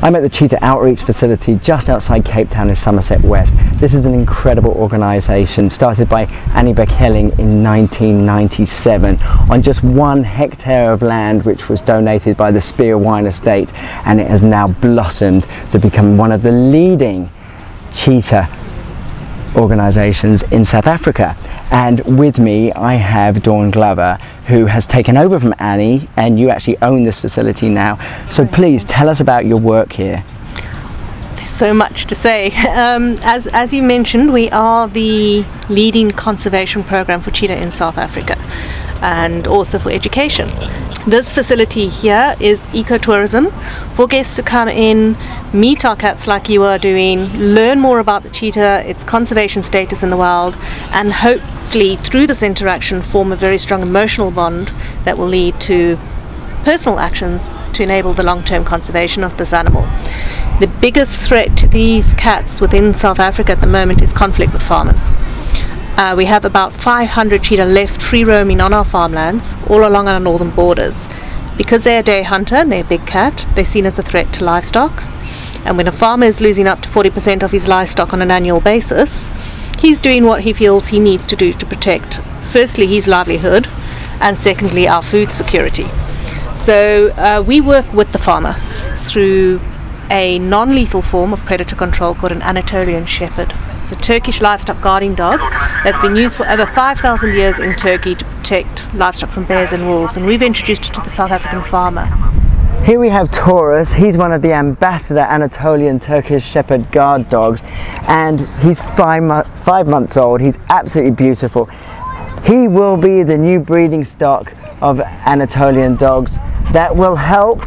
I'm at the Cheetah Outreach facility just outside Cape Town in Somerset West. This is an incredible organisation started by Annie Beck-Helling in 1997 on just 1 hectare of land which was donated by the Spear Wine Estate, and it has now blossomed to become one of the leading cheetah organisations in South Africa. And with me I have Dawn Glover, who has taken over from Annie, and you actually own this facility now. So please tell us about your work here. There's so much to say. As you mentioned, we are the leading conservation program for cheetah in South Africa, and also for education. This facility here is ecotourism for guests to come in, meet our cats like you are doing, learn more about the cheetah, its conservation status in the wild, and hopefully through this interaction form a very strong emotional bond that will lead to personal actions to enable the long-term conservation of this animal. The biggest threat to these cats within South Africa at the moment is conflict with farmers. We have about 500 cheetah left free roaming on our farmlands all along our northern borders. Because they're a day hunter and they're a big cat, they're seen as a threat to livestock. And when a farmer is losing up to 40% of his livestock on an annual basis, he's doing what he feels he needs to do to protect, firstly, his livelihood, and secondly, our food security. So we work with the farmer through a non-lethal form of predator control called an Anatolian Shepherd. It's a Turkish livestock guarding dog that's been used for over 5,000 years in Turkey to protect livestock from bears and wolves, and we've introduced it to the South African farmer. Here we have Taurus. He's one of the ambassador Anatolian Turkish Shepherd guard dogs, and he's 5 months old. He's absolutely beautiful. He will be the new breeding stock of Anatolian dogs that will help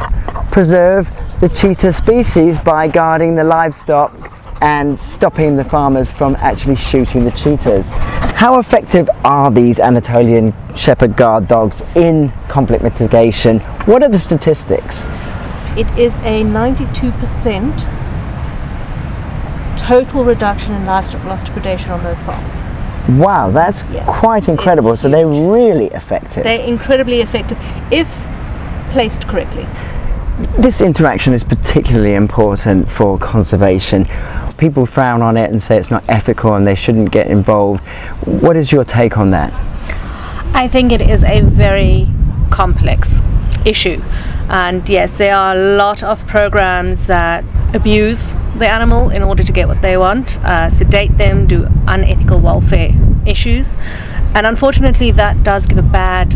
preserve the cheetah species by guarding the livestock and stopping the farmers from actually shooting the cheetahs. How effective are these Anatolian Shepherd guard dogs in conflict mitigation? What are the statistics? It is a 92% total reduction in livestock loss to predation on those farms. Wow, that's quite incredible. So they're really effective. They're incredibly effective if placed correctly. This interaction is particularly important for conservation. People frown on it and say it's not ethical and they shouldn't get involved. What is your take on that? I think it is a very complex issue, and yes, there are a lot of programs that abuse the animal in order to get what they want, sedate them, do unethical welfare issues, and unfortunately that does give a bad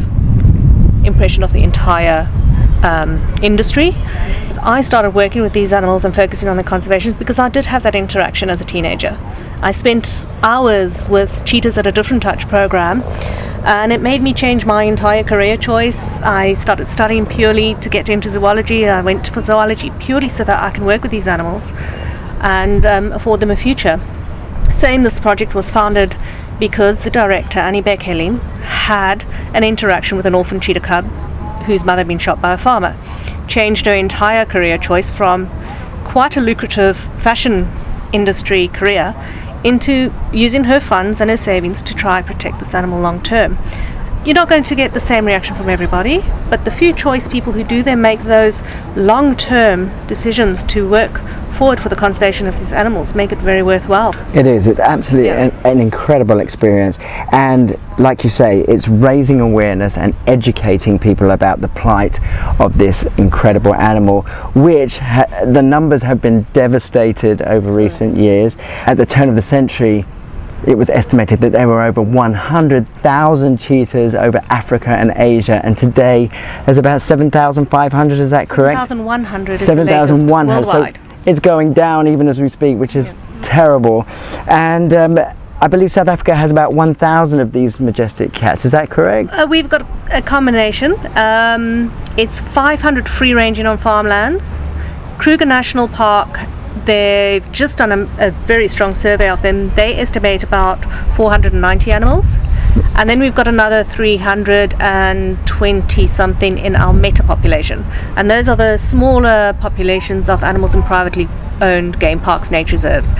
impression of the entire industry. I started working with these animals and focusing on the conservation because I did have that interaction as a teenager. I spent hours with cheetahs at a different touch program, and it made me change my entire career choice. I started studying purely to get into zoology. I went for zoology purely so that I can work with these animals and afford them a future. This project was founded because the director, Annie Beck-Helling, had an interaction with an orphan cheetah cub whose mother had been shot by a farmer. Changed her entire career choice from quite a lucrative fashion industry career into using her funds and her savings to try and protect this animal long term. You're not going to get the same reaction from everybody, but the few choice people who do then make those long term decisions to work forward for the conservation of these animals make it very worthwhile. It is. It's absolutely an incredible experience, and like you say, it's raising awareness and educating people about the plight of this incredible animal, which the numbers have been devastated over recent years. At the turn of the century, it was estimated that there were over 100,000 cheetahs over Africa and Asia, and today there's about 7,500, is that correct? 7,100 is 7,100. So it's going down even as we speak, which is terrible. And I believe South Africa has about 1,000 of these majestic cats, is that correct? We've got a combination. It's 500 free ranging on farmlands. Kruger National Park, they've just done a very strong survey of them. They estimate about 490 animals. And then we've got another 320 something in our meta population. And those are the smaller populations of animals in privately owned game parks, nature reserves.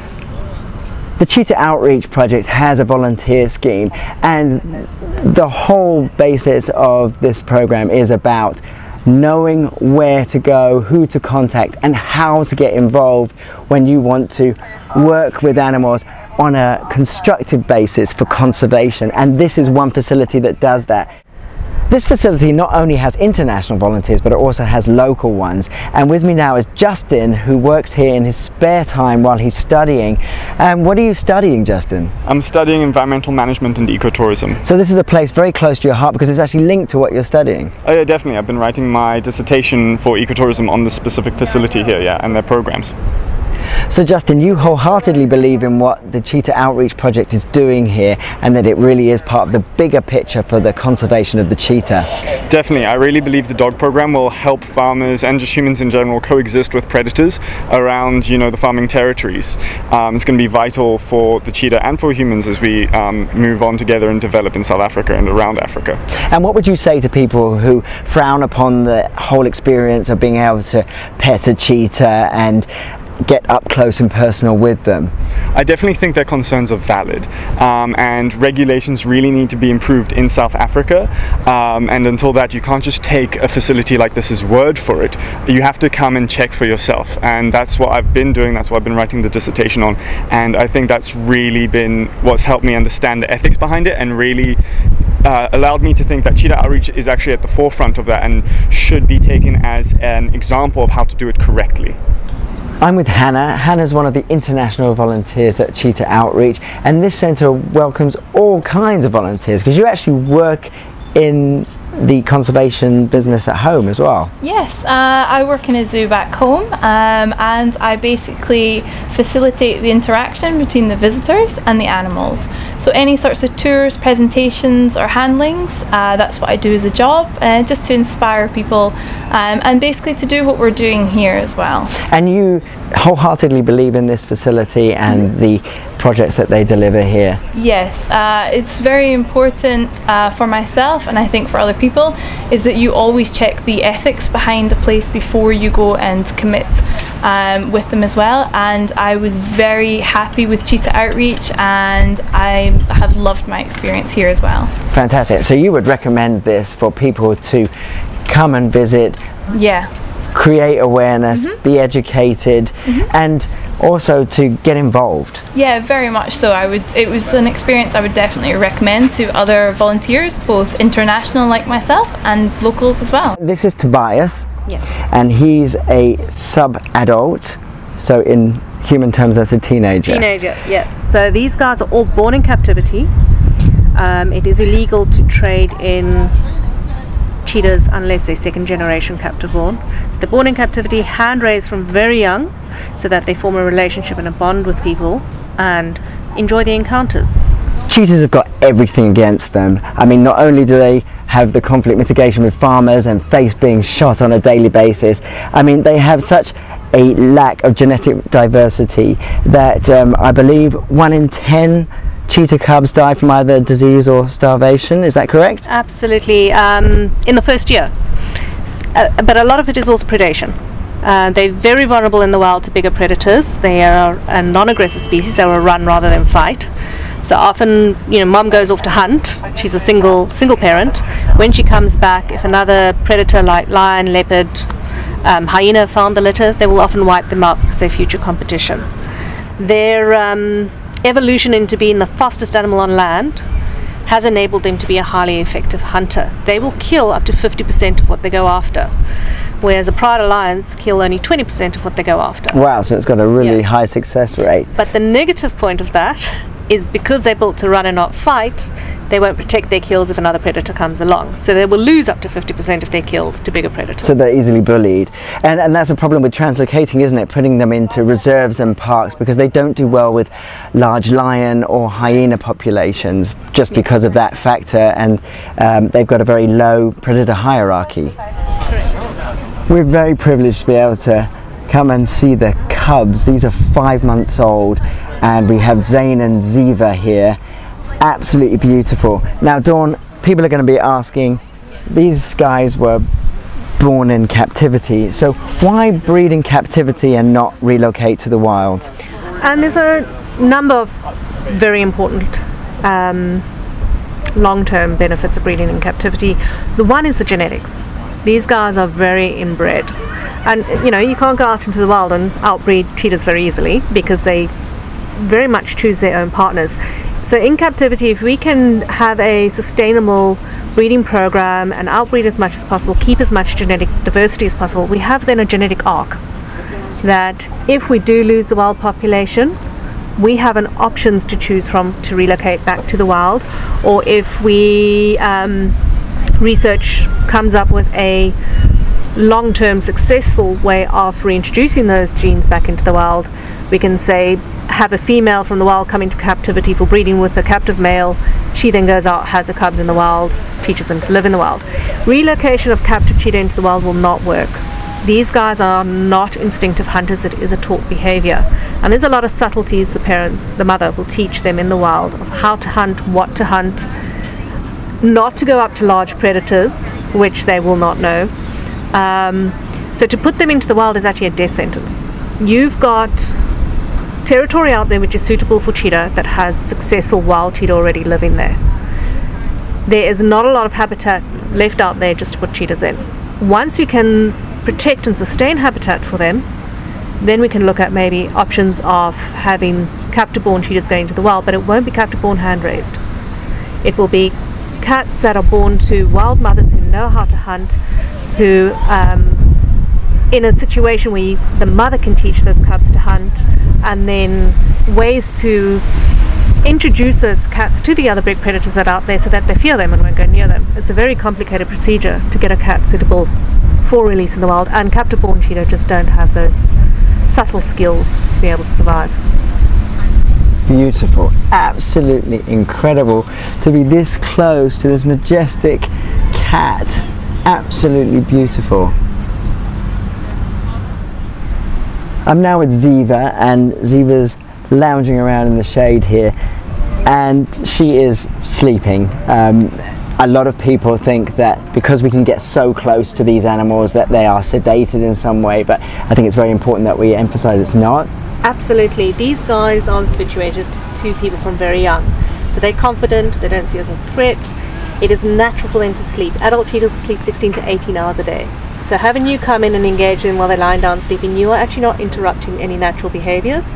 The Cheetah Outreach project has a volunteer scheme, and the whole basis of this program is about knowing where to go, who to contact, and how to get involved when you want to work with animals on a constructive basis for conservation. And this is one facility that does that. This facility not only has international volunteers, but it also has local ones. And with me now is Justin, who works here in his spare time while he's studying. What are you studying, Justin? I'm studying environmental management and ecotourism. So this is a place very close to your heart because it's actually linked to what you're studying. Oh yeah, definitely. I've been writing my dissertation for ecotourism on this specific facility here, yeah, and their programs. So Justin, you wholeheartedly believe in what the Cheetah Outreach project is doing here, and that it really is part of the bigger picture for the conservation of the cheetah. Definitely. I really believe the dog program will help farmers and just humans in general coexist with predators around, the farming territories. It's going to be vital for the cheetah and for humans as we move on together and develop in South Africa and around Africa. And what would you say to people who frown upon the whole experience of being able to pet a cheetah and get up close and personal with them? I definitely think their concerns are valid, and regulations really need to be improved in South Africa, and until that you can't just take a facility like this as word for it. You have to come and check for yourself, and that's what I've been doing. That's what I've been writing the dissertation on, and I think that's really been what's helped me understand the ethics behind it, and really allowed me to think that Cheetah Outreach is actually at the forefront of that and should be taken as an example of how to do it correctly. I'm with Hannah. Hannah's one of the international volunteers at Cheetah Outreach, and this centre welcomes all kinds of volunteers because you actually work in the conservation business at home as well. Yes, I work in a zoo back home, and I basically facilitate the interaction between the visitors and the animals. So any sorts of tours, presentations or handlings, that's what I do as a job, just to inspire people and basically to do what we're doing here as well. And you wholeheartedly believe in this facility and the projects that they deliver here? Yes, it's very important for myself, and I think for other people, is that you always check the ethics behind a place before you go and commit with them as well. And I was very happy with Cheetah Outreach, and I have loved my experience here as well. Fantastic. So you would recommend this for people to come and visit? Yeah. Create awareness, be educated, and also to get involved. Yeah, very much so. It was an experience I would definitely recommend to other volunteers, both international like myself and locals as well. This is Tobias. Yes. And he's a sub-adult, so in human terms that's a teenager. Teenager, yes. So these guys are all born in captivity. It is illegal to trade in cheetahs unless they're second generation captive born. They're born in captivity, hand raised from very young, so that they form a relationship and a bond with people and enjoy the encounters. Cheetahs have got everything against them. I mean, not only do they have the conflict mitigation with farmers and face being shot on a daily basis, I mean, they have such a lack of genetic diversity that I believe 1 in 10 cheetah cubs die from either disease or starvation. Is that correct? Absolutely, in the first year. But a lot of it is also predation. They're very vulnerable in the wild to bigger predators. They are a non-aggressive species. They will run rather than fight. So often, mom goes off to hunt. She's a single parent. When she comes back, if another predator like lion, leopard, hyena found the litter, they will often wipe them out because they're future competition. Their evolution into being the fastest animal on land has enabled them to be a highly effective hunter. They will kill up to 50% of what they go after, whereas a pride of lions kill only 20% of what they go after. Wow, so it's got a really high success rate. But the negative point of that is because they're built to run and not fight, they won't protect their kills if another predator comes along. So they will lose up to 50% of their kills to bigger predators. So they're easily bullied. And that's a problem with translocating, isn't it? Putting them into reserves and parks, because they don't do well with large lion or hyena populations just because of that factor, and they've got a very low predator hierarchy. We're very privileged to be able to come and see the cubs. These are 5 months old, and we have Zane and Ziva here. Absolutely beautiful. Now Dawn, people are going to be asking, these guys were born in captivity, so why breed in captivity and not relocate to the wild? And there's a number of very important long-term benefits of breeding in captivity. The one is the genetics. These guys are very inbred. And you can't go out into the wild and outbreed cheetahs very easily because they very much choose their own partners. So in captivity, if we can have a sustainable breeding program and outbreed as much as possible, keep as much genetic diversity as possible, we have then a genetic arc that if we do lose the wild population, we have an options to choose from to relocate back to the wild, or if we research comes up with a long-term successful way of reintroducing those genes back into the wild, we can say have a female from the wild come into captivity for breeding with a captive male. She then goes out, has her cubs in the wild, teaches them to live in the wild. Relocation of captive cheetah into the wild will not work. These guys are not instinctive hunters, it is a taught behavior. And there's a lot of subtleties the mother will teach them in the wild of how to hunt, what to hunt, not to go up to large predators, which they will not know. So to put them into the wild is actually a death sentence. You've got territory out there which is suitable for cheetah that has successful wild cheetah already living there. There is not a lot of habitat left out there just to put cheetahs in. Once we can protect and sustain habitat for them, then we can look at maybe options of having captive-born cheetahs going to the wild, but it won't be captive-born hand-raised. It will be cats that are born to wild mothers who know how to hunt, who in a situation where the mother can teach those cubs to hunt, and then ways to introduce those cats to the other big predators that are out there so that they fear them and won't go near them. It's a very complicated procedure to get a cat suitable for release in the wild, and captive-born cheetah just don't have those subtle skills to be able to survive. Beautiful, absolutely incredible to be this close to this majestic cat. Absolutely beautiful. I'm now with Ziva, and Ziva's lounging around in the shade here, and she is sleeping. A lot of people think that because we can get so close to these animals that they are sedated in some way, but I think it's very important that we emphasize it's not. Absolutely. These guys are habituated to people from very young. So they're confident, they don't see us as a threat. It is natural for them to sleep. Adult cheetahs sleep 16 to 18 hours a day. So having you come in and engage them while they're lying down sleeping, you are actually not interrupting any natural behaviors.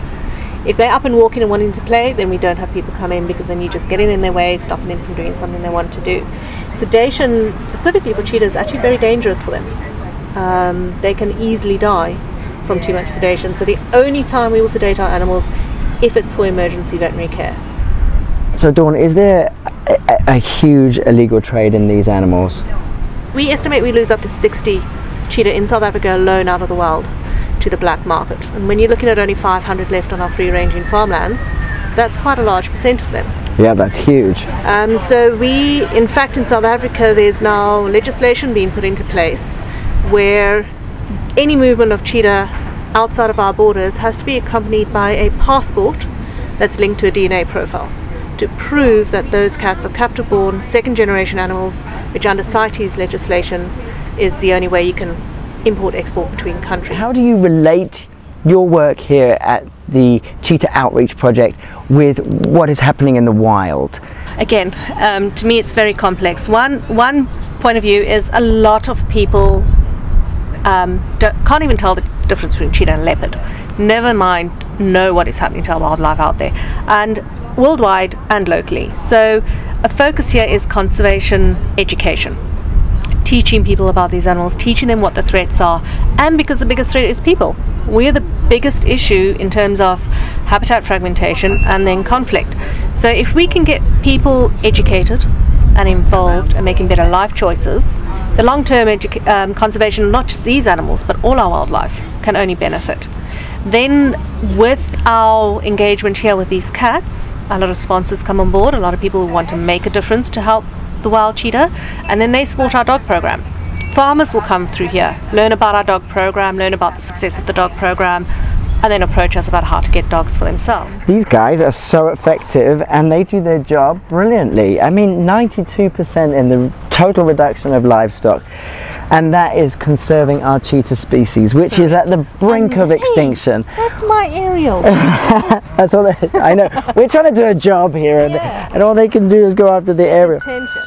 If they're up and walking and wanting to play, then we don't have people come in, because then you're just getting in their way, stopping them from doing something they want to do. Sedation, specifically for cheetahs, is actually very dangerous for them. They can easily die from too much sedation. So the only time we will sedate our animals if it's for emergency veterinary care. So Dawn, is there a huge illegal trade in these animals? We estimate we lose up to 60 cheetah in South Africa alone out of the wild to the black market. And when you're looking at only 500 left on our free-ranging farmlands, that's quite a large percent of them. Yeah, that's huge. So in fact, in South Africa, there's now legislation being put into place where any movement of cheetah outside of our borders has to be accompanied by a passport that's linked to a DNA profile to prove that those cats are captive-born, second-generation animals, which under CITES legislation is the only way you can import-export between countries. How do you relate your work here at the Cheetah Outreach project with what is happening in the wild? Again, to me it's very complex. One point of view is a lot of people can't even tell the difference between cheetah and leopard. Never mind know what is happening to our wildlife out there, and worldwide and locally. So a focus here is conservation education. Teaching people about these animals, teaching them what the threats are, and because the biggest threat is people. We're the biggest issue in terms of habitat fragmentation and then conflict. So if we can get people educated and involved and making better life choices, the long-term conservation of not just these animals but all our wildlife can only benefit. Then with our engagement here with these cats, a lot of sponsors come on board, a lot of people who want to make a difference to help the wild cheetah, and then they support our dog program. Farmers will come through here, learn about our dog program, learn about the success of the dog program, and then approach us about how to get dogs for themselves. These guys are so effective and they do their job brilliantly. I mean, 92% in the total reduction of livestock, and that is conserving our cheetah species, which is at the brink of extinction. That's my aerial. That's all I know. We're trying to do a job here, and all they can do is go after the aerial. Attention.